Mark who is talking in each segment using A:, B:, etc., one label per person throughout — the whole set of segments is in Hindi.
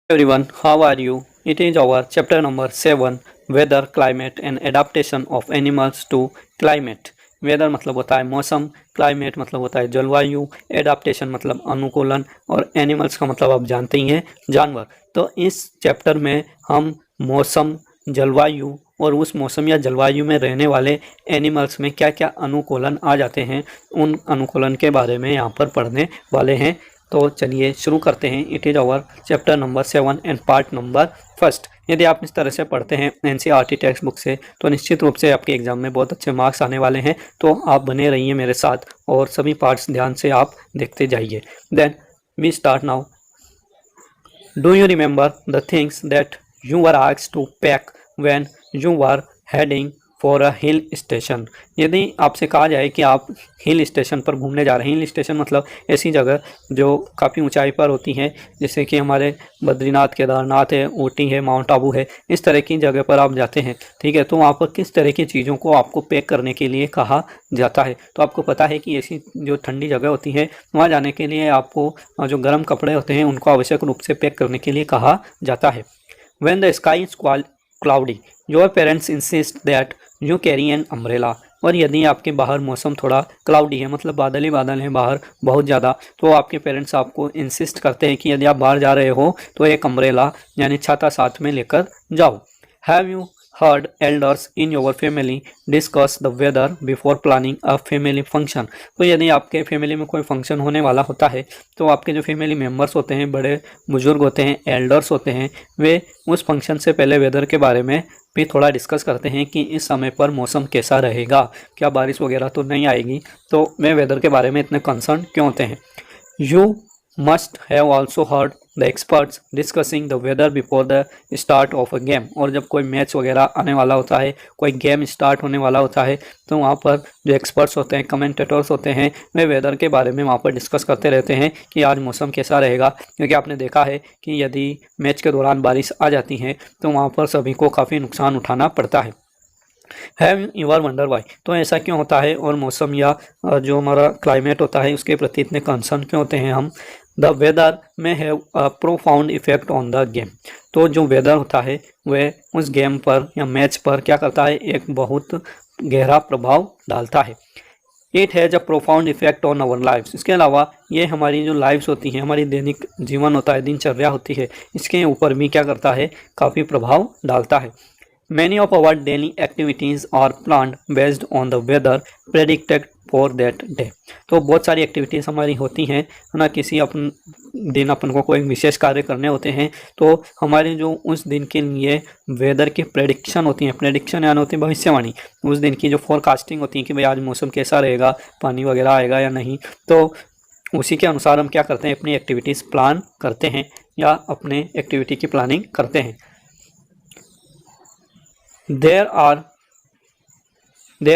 A: Everyone, how are you? It is our chapter number 7 weather, climate and adaptation of animals to climate. Weather मतलब होता है मौसम, क्लाइमेट मतलब होता है जलवायु, एडाप्टेशन मतलब अनुकूलन और एनिमल्स का मतलब आप जानते ही हैं जानवर। तो इस चैप्टर में हम मौसम, जलवायु और उस मौसम या जलवायु में रहने वाले एनिमल्स में क्या क्या अनुकूलन आ जाते हैं उन अनुकूलन के बारे में यहाँ पर पढ़ने वाले हैं। तो चलिए शुरू करते हैं। It is our chapter number 7 and part number 1। यदि आप इस तरह से पढ़ते हैं NCERT टेक्स्ट बुक से तो निश्चित रूप से आपके एग्जाम में बहुत अच्छे मार्क्स आने वाले हैं। तो आप बने रहिए मेरे साथ और सभी पार्ट्स ध्यान से आप देखते जाइए। Then we start now. Do you remember the things that you were asked to pack when you were heading for a hill station. यदि आपसे कहा जाए कि आप हिल स्टेशन पर घूमने जा रहे हैं, हिल स्टेशन मतलब ऐसी जगह जो काफ़ी ऊंचाई पर होती हैं, जैसे कि हमारे बद्रीनाथ, केदारनाथ है, ऊटी है, माउंट आबू है, इस तरह की जगह पर आप जाते हैं, ठीक है। तो वहाँ पर किस तरह की चीज़ों को आपको पैक करने के लिए कहा जाता है। तो आपको पता है कि ऐसी जो ठंडी जगह होती है वहाँ जाने के लिए आपको जो गर्म कपड़े होते हैं उनको आवश्यक रूप से पैक करने के लिए कहा जाता है। When the sky is cloudy, your parents insist that you carry an umbrella। और यदि आपके बाहर मौसम थोड़ा क्लाउडी है, मतलब बादल ही बादल हैं बाहर बहुत ज़्यादा, तो आपके पेरेंट्स आपको इंसिस्ट करते हैं कि यदि आप बाहर जा रहे हो तो एक अम्ब्रेला यानी छाता साथ में लेकर जाओ। Have you heard elders in your family discuss the weather before planning a family function। तो यदि आपके फैमिली में कोई फंक्शन होने वाला होता है तो आपके जो फैमिली मेम्बर्स होते हैं, बड़े बुजुर्ग होते हैं, एल्डर्स होते हैं, वे उस फंक्शन से पहले वेदर के बारे में भी थोड़ा डिस्कस करते हैं कि इस समय पर मौसम कैसा रहेगा, क्या बारिश वगैरह तो नहीं आएगी। तो वे वेदर के बारे में इतने कंसर्न क्यों होते हैं। You must have also heard the experts discussing the weather before the start of a game. और जब कोई मैच वगैरह आने वाला होता है, कोई गेम स्टार्ट होने वाला होता है, तो वहाँ पर जो एक्सपर्ट्स होते हैं, कमेंटेटर्स होते हैं, वे वेदर के बारे में वहाँ पर डिस्कस करते रहते हैं कि आज मौसम कैसा रहेगा। क्योंकि आपने देखा है कि यदि मैच के दौरान बारिश आ जाती है तो वहाँ पर सभी को काफ़ी नुकसान उठाना पड़ता है। Have you ever wonder why. तो ऐसा क्यों होता है और मौसम या जो हमारा क्लाइमेट होता है उसके प्रति इतने कंसर्न क्यों होते हैं हम। द वेदर में have a profound effect on the game. तो जो वेदर होता है वह उस गेम पर या मैच पर क्या करता है, एक बहुत गहरा प्रभाव डालता है। It has a profound effect on our lifes. इसके अलावा ये हमारी जो लाइफ्स होती हैं, हमारी दैनिक जीवन होता है, दिनचर्या होती है, इसके ऊपर भी क्या करता है, काफ़ी प्रभाव डालता है। Many of our daily activities are planned based on the weather predicted for that day। तो बहुत सारी एक्टिविटीज़ हमारी होती हैं ना, किसी अपन दिन अपन को कोई विशेष कार्य करने होते हैं तो हमारे जो उस दिन के लिए वेदर की प्रेडिक्शन होती है, प्रेडिक्शन यानी होती है भविष्यवाणी, उस दिन की जो फोरकास्टिंग होती है कि भाई आज मौसम कैसा रहेगा, पानी वगैरह आएगा या नहीं, तो उसी के अनुसार हम क्या करते हैं, अपनी एक्टिविटीज़ प्लान करते हैं या अपने एक्टिविटी की प्लानिंग करते हैं। There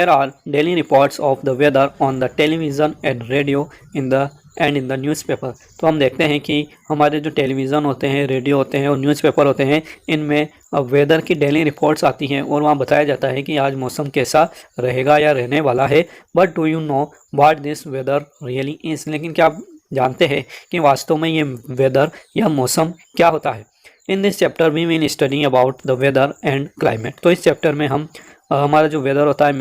A: are daily reports of the weather on the television and radio in the newspaper। तो हम देखते हैं कि हमारे जो टेलीविज़न होते हैं, रेडियो होते हैं और न्यूज़पेपर होते हैं, इनमें वेदर की डेली रिपोर्ट्स आती हैं और वहाँ बताया जाता है कि आज मौसम कैसा रहेगा या रहने वाला है। But do you know what this weather really is. लेकिन क्या आप जानते हैं कि वास्तव में ये वेदर या मौसम क्या होता है। In this chapter we will study about the weather and climate. तो इस चैप्टर में हम हमारा जो वेदर होता है,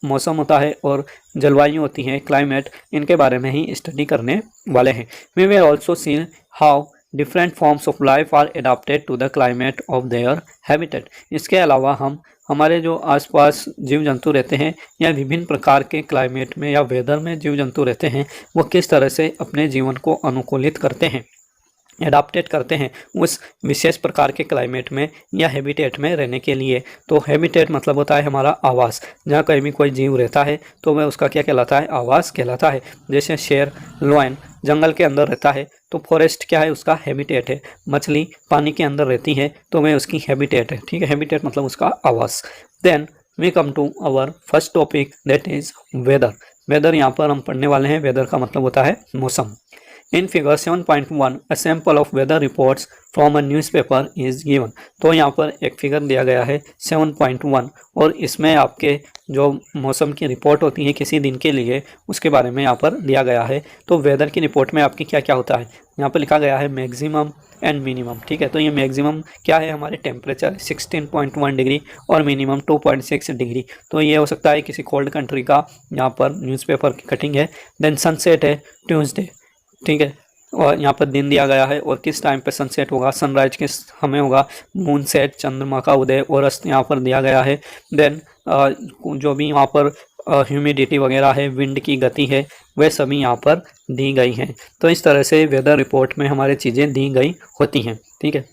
A: मौसम होता है और जलवायु होती है, क्लाइमेट, इनके बारे में ही स्टडी करने वाले हैं। We will also see how different forms of life are adapted to the climate of their habitat. इसके अलावा हम हमारे जो आसपास जीव जंतु रहते हैं या विभिन्न प्रकार के क्लाइमेट में या वेदर में जीव जंतु रहते हैं, वो किस तरह से अपने जीवन को अनुकूलित करते हैं, एडाप्टेट करते हैं उस विशेष प्रकार के क्लाइमेट में या हैबिटेट में रहने के लिए। तो हैबिटेट मतलब होता है हमारा आवास, जहाँ कहीं भी कोई जीव रहता है तो वह उसका क्या कहलाता है, आवास कहलाता है। जैसे शेर, लायन जंगल के अंदर रहता है तो फॉरेस्ट क्या है, उसका हैबिटेट है। मछली पानी के अंदर रहती है तो वह उसकी हैबिटेट है, ठीक है। हैबिटेट मतलब उसका आवास। Then we come to our first topic that is weather. Weather यहाँ पर हम पढ़ने वाले हैं। वेदर का मतलब होता है मौसम। In figure 7.1 a sample of weather reports from a newspaper is given. तो यहाँ पर एक फिगर दिया गया है 7.1 और इसमें आपके जो मौसम की रिपोर्ट होती है किसी दिन के लिए, उसके बारे में यहाँ पर दिया गया है। तो वेदर की रिपोर्ट में आपकी क्या क्या होता है, यहाँ पर लिखा गया है मैक्सिमम, एंड मिनिमम। ठीक है, तो ये मैक्सिमम क्या है, हमारे टेम्परेचर 16.1 डिग्री और मिनिमम 2.6 डिग्री। तो ये हो सकता है किसी कोल्ड कंट्री का यहाँ पर न्यूज़पेपर की कटिंग है। देन सनसेट है ट्यूसडे। ठीक है, और यहाँ पर दिन दिया गया है और किस टाइम पे सनसेट होगा, सनराइज किस समय होगा, मून सेट चंद्रमा का उदय और अस्त यहाँ पर दिया गया है। देन जो भी यहाँ पर ह्यूमिडिटी वगैरह है, विंड की गति है, वे सभी यहाँ पर दी गई हैं। तो इस तरह से वेदर रिपोर्ट में हमारी चीज़ें दी गई होती हैं। ठीक है,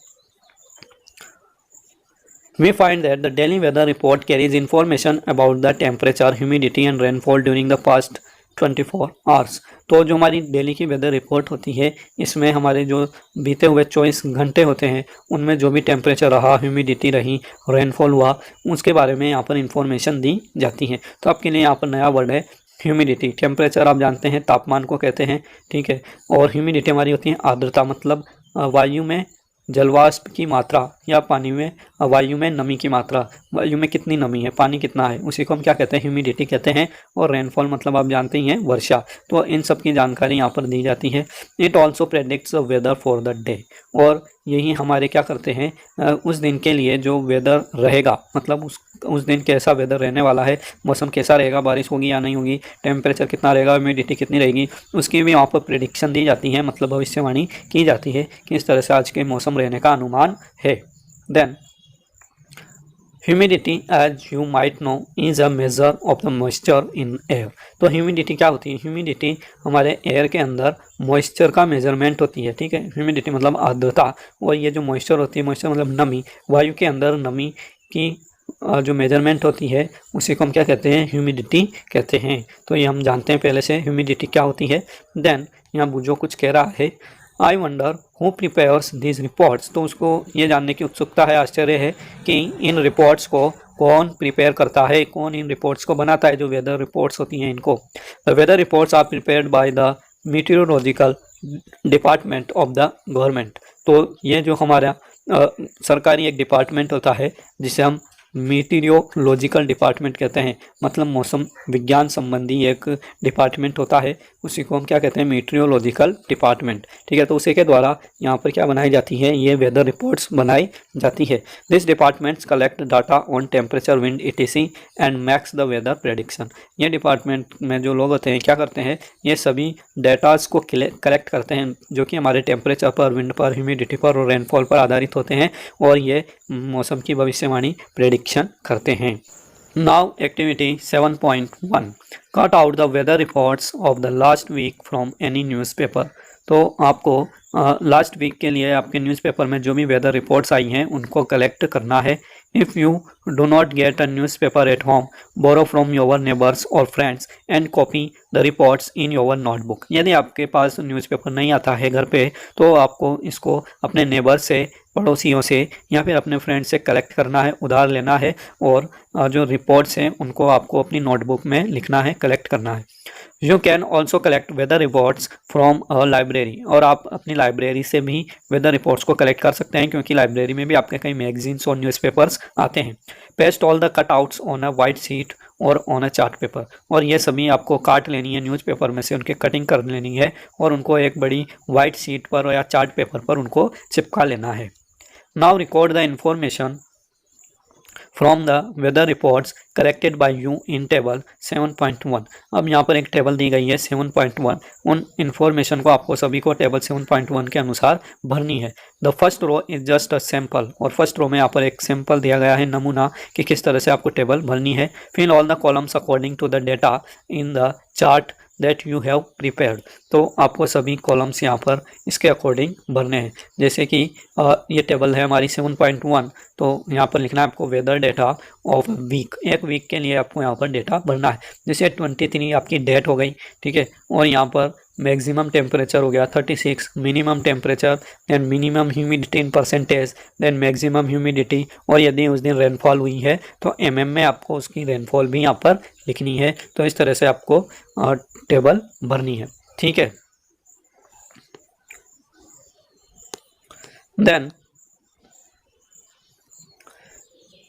A: we find that the daily weather report carries information about the temperature, humidity and rainfall during the past 24 hours। तो जो हमारी डेली की वेदर रिपोर्ट होती है, इसमें हमारे जो बीते हुए 24 घंटे होते हैं उनमें जो भी टेम्परेचर रहा, ह्यूमिडिटी रही, रेनफॉल हुआ, उसके बारे में यहाँ पर इंफॉर्मेशन दी जाती है। तो आपके लिए यहाँ पर नया वर्ड है ह्यूमिडिटी। टेम्परेचर आप जानते हैं तापमान को कहते हैं। ठीक है, और ह्यूमिडिटी हमारी होती है आर्द्रता, मतलब वायु में जलवाष्प की मात्रा या पानी में वायु में नमी की मात्रा, वायु में कितनी नमी है, पानी कितना है, उसी को हम क्या कहते हैं, ह्यूमिडिटी कहते हैं। और रेनफॉल मतलब आप जानते ही हैं वर्षा। तो इन सब की जानकारी यहाँ पर दी जाती है। It also predicts the weather for the day, और यही हमारे क्या करते हैं, उस दिन के लिए जो वेदर रहेगा, मतलब उस दिन कैसा वेदर रहने वाला है, मौसम कैसा रहेगा, बारिश होगी या नहीं होगी, टेम्परेचर कितना रहेगा, ह्यूमिडिटी कितनी रहेगी, उसकी भी वहाँ पर प्रेडिक्शन दी जाती है, मतलब भविष्यवाणी की जाती है कि इस तरह से आज के मौसम रहने का अनुमान है। Then humidity as you might know is a measure of the moisture in air. तो ह्यूमिडिटी क्या होती है, ह्यूमिडिटी हमारे एयर के अंदर मॉइस्चर का मेजरमेंट होती है। ठीक है, ह्यूमिडिटी मतलब आर्द्रता, और ये जो मॉइस्चर होती है, मॉइस्चर मतलब नमी, वायु के अंदर नमी की जो मेजरमेंट होती है उसी को हम क्या कहते हैं, ह्यूमिडिटी कहते हैं। तो ये हम जानते हैं पहले से ह्यूमिडिटी क्या होती है। देन यहाँ जो कुछ कह रहा है, I wonder who prepares these reports. तो उसको ये जानने की उत्सुकता है, आश्चर्य है कि इन रिपोर्ट्स को कौन प्रिपेयर करता है, कौन इन रिपोर्ट्स को बनाता है, जो वेदर रिपोर्ट्स होती हैं इनको। The weather reports are prepared by the meteorological department of the government. तो ये जो हमारा सरकारी एक डिपार्टमेंट होता है जिसे हम मीटीरियोलॉजिकल डिपार्टमेंट कहते हैं, मतलब मौसम विज्ञान संबंधी एक डिपार्टमेंट होता है, उसी को हम क्या कहते हैं, मीटीरियोलॉजिकल डिपार्टमेंट। ठीक है, तो उसी के द्वारा यहाँ पर क्या बनाई जाती है, ये वेदर रिपोर्ट्स बनाई जाती है। This departments collect data on temperature, wind etc and makes the weather prediction. ये डिपार्टमेंट में जो लोग होते हैं क्या करते हैं, ये सभी डेटाज को कलेक्ट करते हैं जो कि हमारे टेम्परेचर पर, विंड पर, ह्यूमिडिटी पर और रेनफॉल पर आधारित होते हैं, और ये मौसम की भविष्यवाणी प्रेडिक्शन करते हैं। Now activity 7.1 cut out the weather reports of the last week from any newspaper. तो आपको लास्ट वीक के लिए आपके न्यूज़पेपर में जो भी वेदर रिपोर्ट्स आई हैं उनको कलेक्ट करना है। If you do not get a newspaper at home, borrow from your neighbours और friends and copy the reports in your notebook. यदि आपके पास न्यूज़पेपर नहीं आता है घर पे, तो आपको इसको अपने नेबर से, पड़ोसियों से या फिर अपने फ्रेंड से कलेक्ट करना है, उधार लेना है, और जो रिपोर्ट्स हैं उनको आपको अपनी नोटबुक में लिखना है, कलेक्ट करना है। You can also collect weather reports from a library, और आप अपनी लाइब्रेरी से भी वेदर रिपोर्ट्स को कलेक्ट कर सकते हैं, क्योंकि लाइब्रेरी में भी आपके कई मैगजीन्स और न्यूज़पेपर्स आते हैं। Paste all the cutouts on a white sheet और ऑन अ चार्ट पेपर, और ये सभी आपको काट लेनी है न्यूज़पेपर में से, उनके कटिंग कर लेनी है और उनको एक बड़ी वाइट शीट पर या चार्ट पेपर पर उनको चिपका लेना है। Now record the information from the weather reports collected by you in table 7.1। अब यहाँ पर एक टेबल दी गई है 7.1, उन इन्फॉर्मेशन को आपको सभी को टेबल 7.1 के अनुसार भरनी है। The first row is just a sample, और फर्स्ट रो में यहाँ पर एक सैम्पल दिया गया है, नमूना कि किस तरह से आपको टेबल भरनी है। Fill all the columns according to the data in the chart that you have prepared. तो आपको सभी कॉलम्स यहाँ पर इसके अकॉर्डिंग भरने हैं। जैसे कि ये टेबल है हमारी 7.1, तो यहाँ पर लिखना है आपको वेदर डेटा ऑफ वीक, एक वीक के लिए आपको यहाँ पर डेटा भरना है। जैसे 23 आपकी डेट हो गई, ठीक है, और यहाँ पर मैक्सिमम टेम्परेचर हो गया 36, minimum temperature, then minimum humidity in percentage, then maximum humidity, और यदि उस दिन रेनफॉल हुई है तो mm में आपको उसकी रेनफॉल भी यहाँ पर लिखनी है। तो इस तरह से आपको टेबल भरनी है। ठीक है, then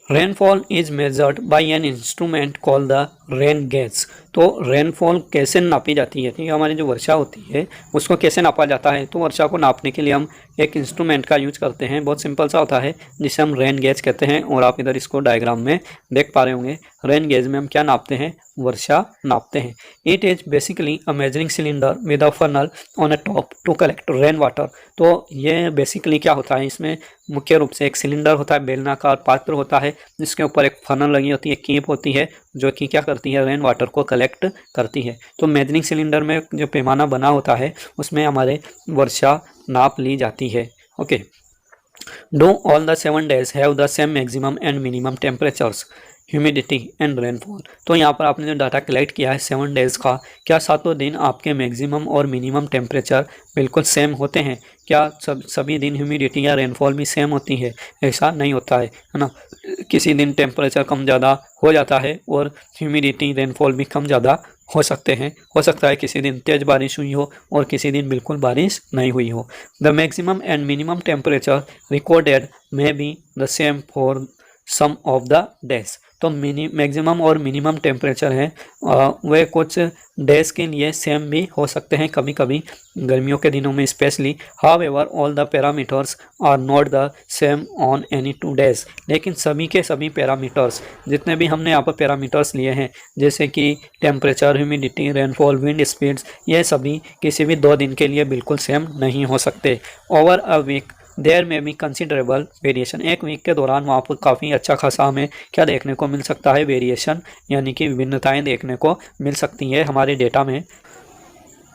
A: rainfall is measured by an instrument called the rain gauge. तो रेनफॉल कैसे नापी जाती है, ठीक है, हमारी जो वर्षा होती है उसको कैसे नापा जाता है। तो वर्षा को नापने के लिए हम एक इंस्ट्रूमेंट का यूज करते हैं, बहुत सिंपल सा होता है, जिसे हम रेन गेज कहते हैं। और आप इधर इसको डायग्राम में देख पा रहे होंगे। रेन गेज में हम क्या नापते हैं, वर्षा नापते हैं। It is basically a measuring cylinder with a funnel on a top to collect rain water. तो ये बेसिकली क्या होता है, इसमें मुख्य रूप से एक सिलेंडर होता है, बेलनाकार पात्र होता है, जिसके ऊपर एक फनल लगी होती है, कीप होती है, जो कि क्या करती है, रेन वाटर को कलेक्ट करती है। तो मेजरिंग सिलेंडर में जो पैमाना बना होता है उसमें हमारे वर्षा नाप ली जाती है। Okay, do all the 7 days have the same maximum and minimum temperatures, humidity and rainfall. तो यहाँ पर आपने जो डाटा कलेक्ट किया है 7 days का, क्या सातों दिन आपके मैक्सिमम और मिनिमम टेम्परेचर बिल्कुल सेम होते हैं? क्या सभी दिन ह्यूमिडिटी या रेनफॉल भी सेम होती है? ऐसा नहीं होता है ना। किसी दिन टेम्परेचर कम ज़्यादा हो जाता है और ह्यूमिडिटी रेनफॉल भी कम ज़्यादा हो सकते हैं। हो सकता है किसी दिन तेज़ बारिश हुई हो और किसी दिन बिल्कुल बारिश नहीं हुई हो। The maximum and minimum temperature recorded may be the same for some of the days. तो मैक्सिमम और मिनिमम टेम्परेचर हैं वे कुछ डेज के लिए सेम भी हो सकते हैं, कभी कभी गर्मियों के दिनों में specially. However all the parameters are not the same on any 2 days। लेकिन सभी के सभी पैरामीटर्स, जितने भी हमने यहाँ पर पैरामीटर्स लिए हैं, जैसे कि temperature, humidity, rainfall, wind speeds, ये सभी किसी भी 2 दिन के लिए बिल्कुल सेम नहीं हो सकते। ओवर अ वीक देयर में भी कंसिडरेबल वेरिएशन। एक वीक के दौरान वहाँ पर काफ़ी अच्छा खासा हमें क्या देखने को मिल सकता है, वेरिएशन, यानी कि विभिन्नताएं देखने को मिल सकती है हमारे डेटा में।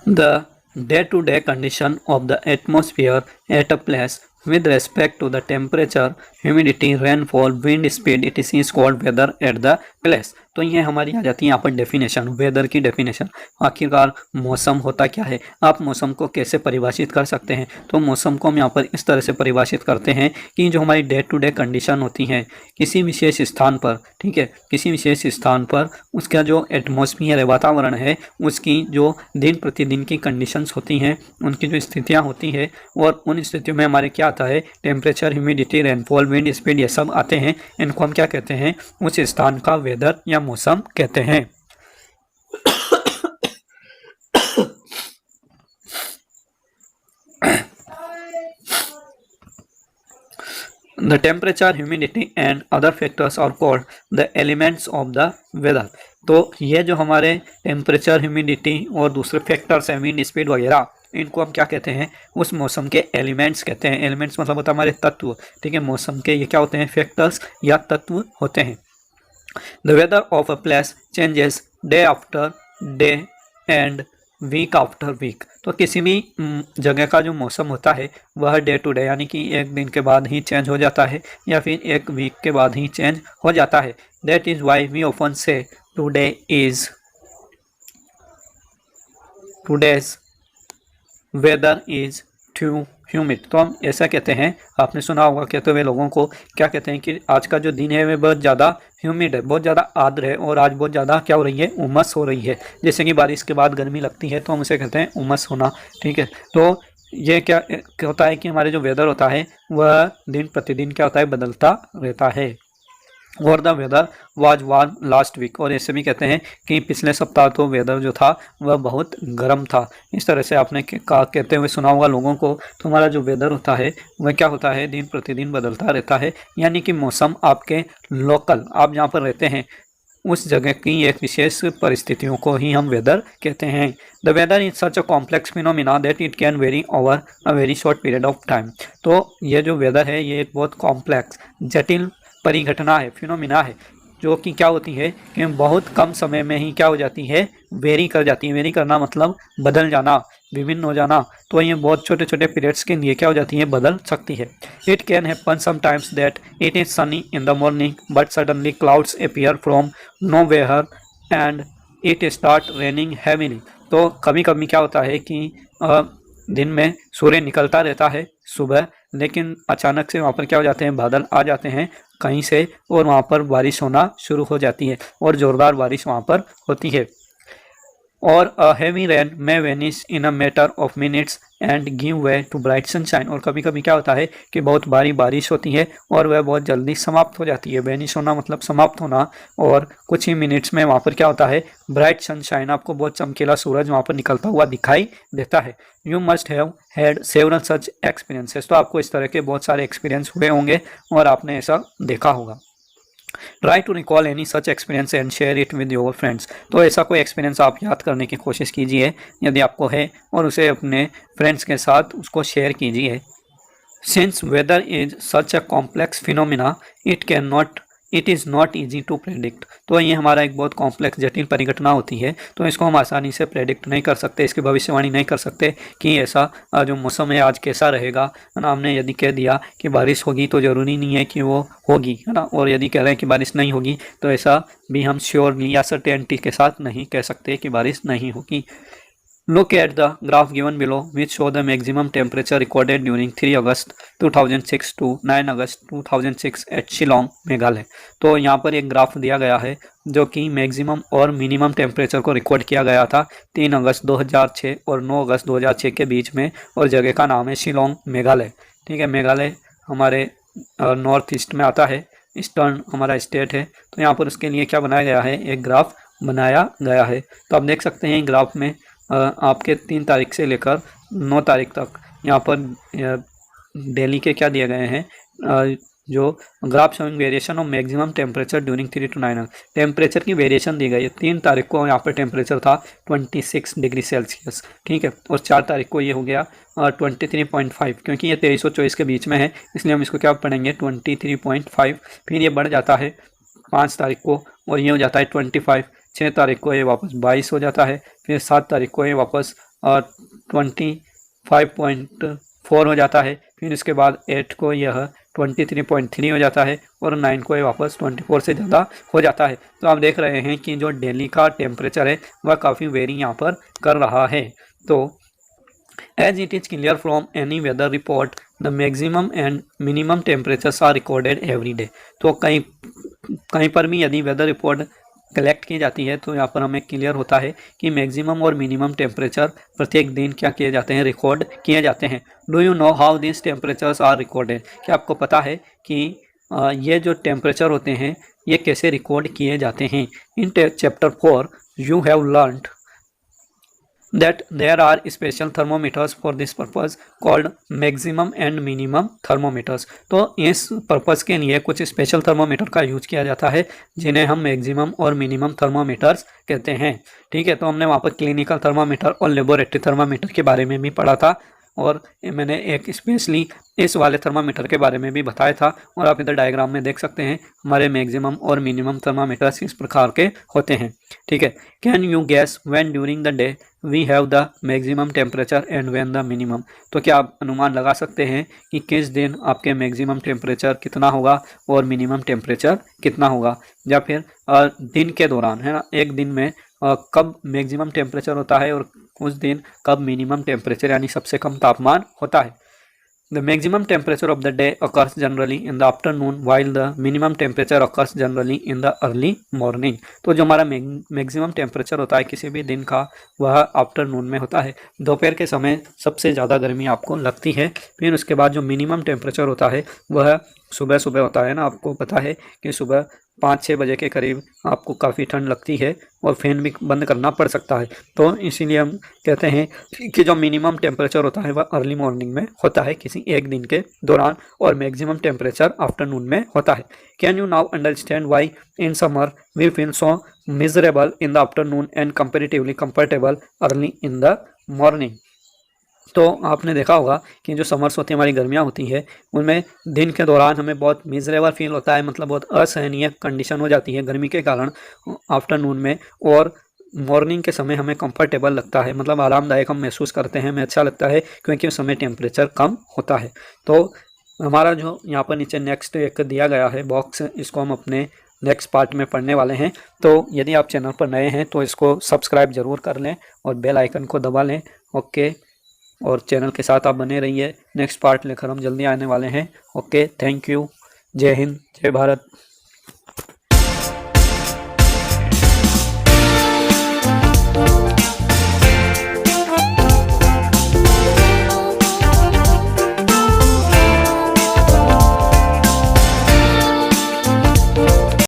A: The day to day condition of the atmosphere at a place with respect to the temperature, humidity, rainfall, wind speed, etc is called weather at the place। तो ये हमारी आ जाती है यहाँ पर डेफिनेशन, वेदर की डेफिनेशन। आखिरकार मौसम होता क्या है, आप मौसम को कैसे परिभाषित कर सकते हैं? तो मौसम को हम यहाँ पर इस तरह से परिभाषित करते हैं कि जो हमारी डे टू डे कंडीशन होती हैं किसी विशेष स्थान पर, ठीक है, किसी विशेष स्थान पर उसका जो एटमॉस्फियर है, वातावरण है, उसकी जो दिन प्रतिदिन की कंडीशंस होती हैं, उनकी जो स्थितियाँ होती हैं, और उन स्थितियों में हमारे क्या आता है, temperature, humidity, rainfall, wind speed, ये सब आते हैं। इनको हम क्या कहते हैं, उस स्थान का वेदर या मौसम कहते हैं। The temperature, humidity and other factors are called the elements of the weather। तो ये जो हमारे टेम्परेचर, ह्यूमिडिटी और दूसरे फैक्टर्स हैं, विंड स्पीड वगैरह, इनको हम क्या कहते हैं, उस मौसम के एलिमेंट्स कहते हैं। एलिमेंट्स मतलब होता है हमारे तत्व, ठीक है, मौसम के ये क्या होते हैं, फैक्टर्स या तत्व होते हैं। The weather of a place changes day after day and week after week. तो किसी भी जगह का जो मौसम होता है वह डे टू डे, यानी कि एक दिन के बाद ही चेंज हो जाता है या फिर एक वीक के बाद ही चेंज हो जाता है। That is why we often say today's weather is too humid. तो हम ऐसा कहते हैं, आपने सुना होगा कहते हुए लोगों को, क्या कहते हैं कि आज का जो दिन है वह बहुत ज़्यादा ह्यूमिड है, बहुत ज़्यादा आर्द्र है, और आज बहुत ज़्यादा क्या हो रही है, उमस हो रही है। जैसे कि बारिश के बाद गर्मी लगती है तो हम उसे कहते हैं उमस होना, ठीक है। तो ये क्या होता है कि हमारे जो वेदर होता है वह दिन प्रतिदिन क्या होता है, बदलता रहता है। और the weather was warm last week. और ऐसे भी कहते हैं कि पिछले सप्ताह तो वेदर जो था वह बहुत गर्म था। इस तरह से आपने कहते हुए सुना होगा लोगों को। तो हमारा जो वेदर होता है वह क्या होता है, दिन प्रतिदिन बदलता रहता है, यानी कि मौसम आपके लोकल, आप जहाँ पर रहते हैं उस जगह की एक विशेष परिस्थितियों को ही हम वेदर कहते हैं। The weather is such a complex phenomena that it can vary over a very short period of time. तो ये जो वेदर है ये एक बहुत कॉम्प्लेक्स, जटिल परिघटना है, फिनोमिना है, जो कि क्या होती है कि बहुत कम समय में ही क्या हो जाती है, वेरी कर जाती है। वेरी करना मतलब बदल जाना, विभिन्न हो जाना। तो ये बहुत छोटे छोटे पीरियड्स के लिए क्या हो जाती है, बदल सकती है। It can happen sometimes that it is Sunny in the morning but suddenly clouds appear from nowhere and it start raining heavily. तो कभी कभी क्या होता है कि दिन में सूर्य निकलता रहता है सुबह, लेकिन अचानक से वहाँ पर क्या हो जाते हैं, बादल आ जाते हैं कहीं से, और वहाँ पर बारिश होना शुरू हो जाती है और ज़ोरदार बारिश वहाँ पर होती है। और a heavy rain may vanish in a matter of minutes and give way to bright sunshine. और कभी कभी क्या होता है कि बहुत भारी बारिश होती है और वह बहुत जल्दी समाप्त हो जाती है। वेनिश होना मतलब समाप्त होना, और कुछ ही मिनट्स में वहाँ पर क्या होता है, ब्राइट सनशाइन, आपको बहुत चमकीला सूरज वहाँ पर निकलता हुआ दिखाई देता है। You must have had several such experiences. तो आपको इस तरह के बहुत सारे एक्सपीरियंस हुए होंगे और आपने ऐसा देखा होगा। Try to recall any such experience and share it with your friends. तो ऐसा कोई एक्सपीरियंस आप याद करने की कोशिश कीजिए यदि आपको है, और उसे अपने फ्रेंड्स के साथ उसको शेयर कीजिए। Since weather is such a complex phenomena it is not easy to predict. तो ये हमारा एक बहुत कॉम्प्लेक्स जटिल परिघटना होती है, तो इसको हम आसानी से प्रेडिक्ट नहीं कर सकते, इसकी भविष्यवाणी नहीं कर सकते कि ऐसा जो मौसम है आज कैसा रहेगा, है ना। हमने यदि कह दिया कि बारिश होगी तो ज़रूरी नहीं है कि वो होगी, है ना। और यदि कह रहे हैं कि बारिश नहीं होगी तो ऐसा भी हम श्योरली या सर्टेनिटी के साथ नहीं कह सकते कि बारिश नहीं होगी। Look at the graph given below, which show the maximum temperature recorded during 3 August 2006 to 9 August 2006 at Shillong, Meghalaya. तो यहाँ पर एक ग्राफ दिया गया है जो कि मैक्सिमम और मिनिमम टेम्परेचर को रिकॉर्ड किया गया था 3 अगस्त 2006 और 9 अगस्त 2006 के बीच में, और जगह का नाम है शिलोंग, मेघालय। ठीक है, मेघालय हमारे नॉर्थ ईस्ट में आता है, ईस्टर्न हमारा स्टेट है। तो यहाँ पर उसके लिए क्या बनाया गया है, एक ग्राफ बनाया गया है। तो आप देख सकते हैं ग्राफ में आपके 3 तारीख से लेकर 9 तारीख तक यहाँ पर दिल्ली के क्या दिए गए हैं, जो graph showing variation of maximum temperature during 3 to 9 temperature की वेरिएशन दी गई है। 3 तारीख को यहाँ पर टेम्परेचर था 26 डिग्री सेल्सियस, ठीक है, और 4 तारीख को ये हो गया 23.5, क्योंकि ये 23 और 24 के बीच में है इसलिए हम इसको क्या पढ़ेंगे 23.5। फिर ये बढ़ जाता है 5 तारीख को और ये हो जाता है 25। 6 तारीख को ये वापस 22 हो जाता है। फिर 7 तारीख को ये वापस 25.4 हो जाता है। फिर इसके बाद 8 को यह 23.3 हो जाता है और 9 को ये वापस 24 से ज़्यादा हो जाता है। तो आप देख रहे हैं कि जो दिल्ली का टेम्परेचर है वह काफ़ी वेरी यहाँ पर कर रहा है। तो as it is clear from any weather report the maximum and minimum temperatures are recorded every day. तो कहीं पर भी यदि वेदर रिपोर्ट कलेक्ट की जाती है तो यहाँ पर हमें क्लियर होता है कि मैक्सिमम और मिनिमम टेम्परेचर प्रत्येक दिन क्या किए जाते हैं, रिकॉर्ड किए जाते हैं। Do you know how this temperatures are recorded. क्या आपको पता है कि ये जो टेम्परेचर होते हैं ये कैसे रिकॉर्ड किए जाते हैं। In chapter 4 you have learned that there are special thermometers for this purpose called maximum and minimum thermometers। तो इस पर्पज़ के लिए कुछ स्पेशल थर्मोमीटर का यूज किया जाता है जिन्हें हम मैक्सिमम और मिनिमम थर्मोमीटर्स कहते हैं। ठीक है, तो हमने वहाँ पर क्लिनिकल थर्मामीटर और लेबोरेटरी थर्मामीटर के बारे में भी पढ़ा था, और मैंने एक स्पेशली इस वाले थर्मामीटर के बारे में भी बताया था। और आप इधर डायग्राम में देख सकते हैं हमारे मैक्सिमम और मिनिमम थर्मामीटर्स इस प्रकार के होते हैं। ठीक है, can you guess when during the day we have the maximum temperature and when the minimum. तो क्या आप अनुमान लगा सकते हैं कि किस दिन आपके मैक्सिमम टेम्परेचर कितना होगा और मिनिमम टेम्परेचर कितना होगा, या फिर दिन के दौरान, है ना, एक दिन में कब मैक्सिमम टेम्परेचर होता है और उस दिन कब मिनिमम टेम्परेचर यानी सबसे कम तापमान होता है। The maximum temperature of the day occurs generally in the afternoon while the minimum temperature occurs generally in the early morning। तो जो हमारा मैक्सिमम टेम्परेचर होता है किसी भी दिन का वह आफ्टरनून में होता है। दोपहर के समय सबसे ज़्यादा गर्मी आपको लगती है। फिर उसके बाद जो मिनिमम टेम्परेचर होता है वह सुबह सुबह होता है ना। आपको पता है कि सुबह 5-6 बजे के करीब आपको काफ़ी ठंड लगती है और फैन भी बंद करना पड़ सकता है। तो इसीलिए हम कहते हैं कि जो मिनिमम टेम्परेचर होता है वह अर्ली मॉर्निंग में होता है किसी एक दिन के दौरान, और मैक्सिमम टेम्परेचर आफ्टरनून में होता है। Can you now understand why in summer we feel so miserable in the afternoon and comparatively comfortable early in the morning. तो आपने देखा होगा कि जो समर्स होती है, हमारी गर्मियाँ होती है, उनमें दिन के दौरान हमें बहुत मिजरेबल फील होता है, मतलब बहुत असहनीय कंडीशन हो जाती है गर्मी के कारण आफ्टरनून में, और मॉर्निंग के समय हमें कंफर्टेबल लगता है, मतलब आरामदायक हम महसूस करते हैं, हमें अच्छा लगता है क्योंकि उस समय टेम्परेचर कम होता है। तो हमारा जो यहाँ पर नीचे नेक्स्ट एक दिया गया है बॉक्स, इसको हम अपने नेक्स्ट पार्ट में पढ़ने वाले हैं। तो यदि आप चैनल पर नए हैं तो इसको सब्सक्राइब ज़रूर कर लें और बेल आइकन को दबा लें। ओके, और चैनल के साथ आप बने रहिए। नेक्स्ट पार्ट लेकर हम जल्दी आने वाले हैं। Okay, thank you. जय हिंद, जय भारत।